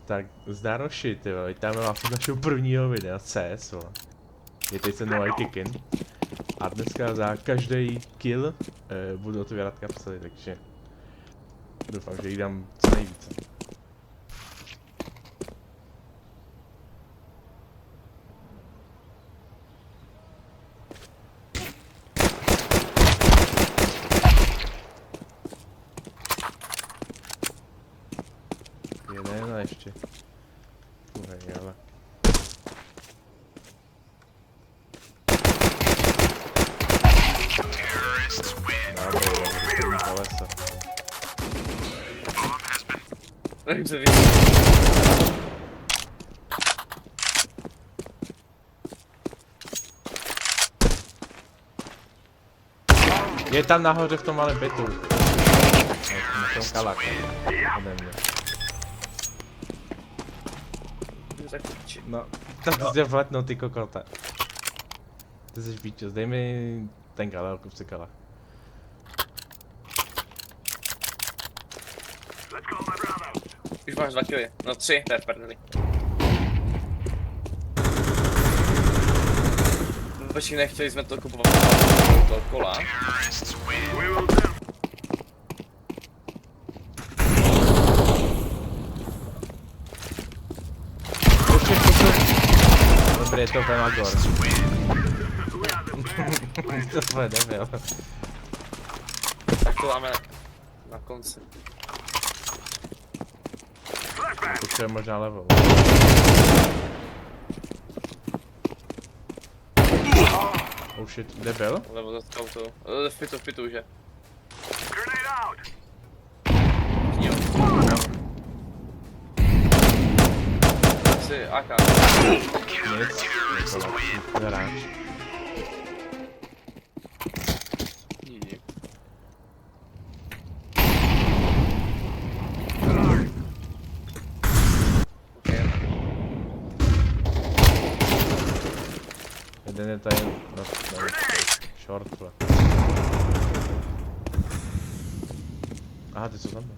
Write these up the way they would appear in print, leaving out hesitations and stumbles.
Tak zdároši, ty vole, vítáme vás od našeho prvního videa CS, vole. Je teď se nový kick-in. A dneska za každý kill budu otvírat kapsely, takže doufám, že jich dám co nejvíce. Jeden a ještě. Tuhej, ale. Je tam nahoře v tom malém bytu. Na tom kalaku. Ode mě. No, tak to jsi vletnou ty kokota. Ty jsi píčos, dej mi ten kalel, kup si kalach. Už máš 2 killy, no 3, to je v prdeli. Počkej, nechtěli jsme to kupovat do kola. Dobrý, je to Pemagor. To bude debil. Tak to dáme na konci. Už je možná level. Oh shit, debil? Level za scoutu. V pitu už je. Jo. Asi AK. Nic, hráč. Jeden je tady no, short, vole. Aha, ty co tam?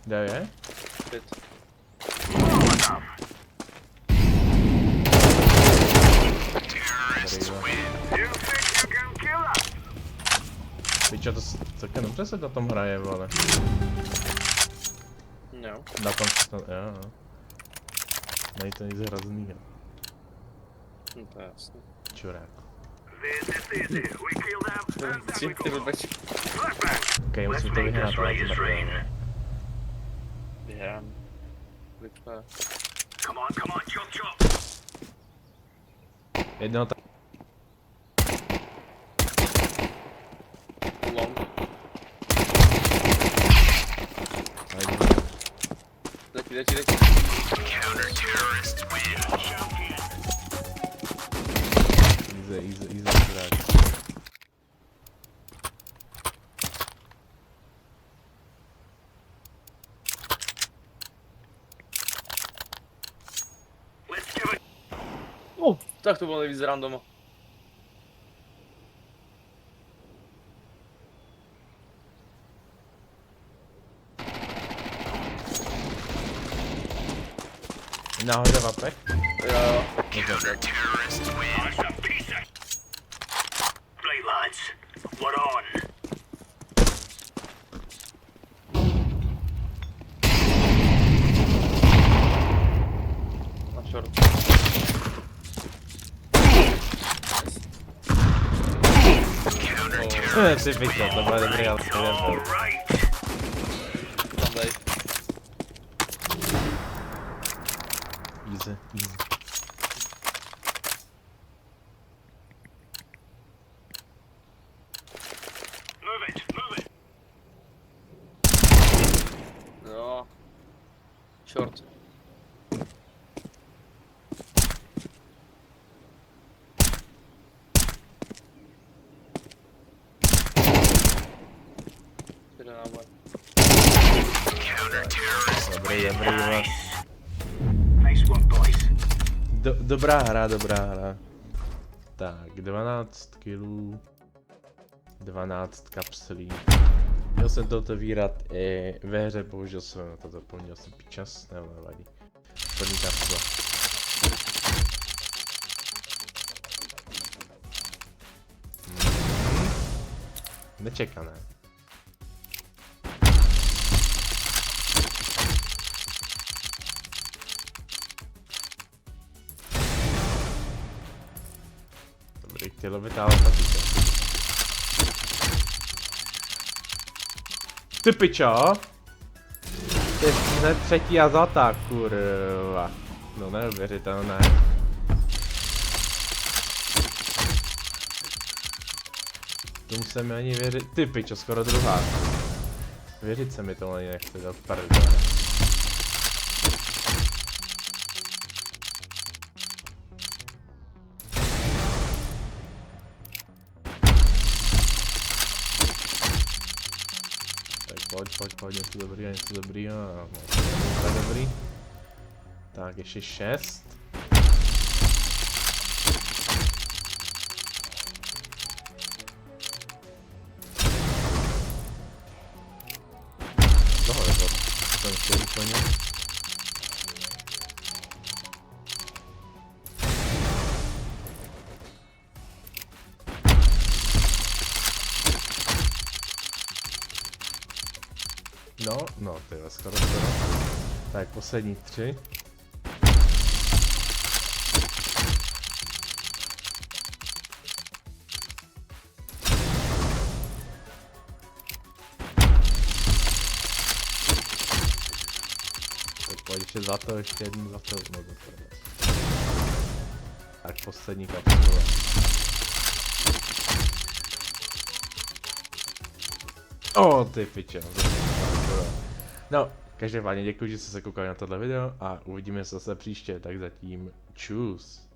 Kde je? Pit. Pičo, to celkem dobře se na tom hraje, vole. No. Na tom se to, jo. Není to nic hroznýho. No to je jasný. Čuráku. Ty blbečky. Okej, musím to vyhrát, ale to také. Vyhrám. Vypne. Jednoho tak. Long. Letí. Easy, čurák. Tak to bylo nejvíc random. Nahoře vapek? Jo. Na short. Ty pičo, to bude dobrý, ale to nebyl. Tam dej. Easy. Jo. Short. Jde na boj. Dobrý, dobrá hra. Tak, 12 killů, 12 kapslí. Měl jsem to otevírat i ve hře, bohužel jsem na to zapomněl, jsem pičas, nebo nevadí. První kapsula. Nečekané. Dobrý, chtělo by táhle patika. Ty pičo! To je hned třetí a zlatá, kurva. No neuvěřitelné. Tomu se mi ani věřit. Ty pičo, skoro druhá. Věřit se mi to ani nechce do prdele. Pojď, něco dobrýho, no, to je dobrý. Tak, ještě 6. Toho nebo jsem chtěl úplně. No, ty jo, skoro. Tak, poslední 3. Tak pojď ještě zlato, ještě jednu zlato, no to je. Tak, poslední kapsula. Ty piče, no, každopádně děkuji, že jste se koukali na tohle video a uvidíme se zase příště, tak zatím čus.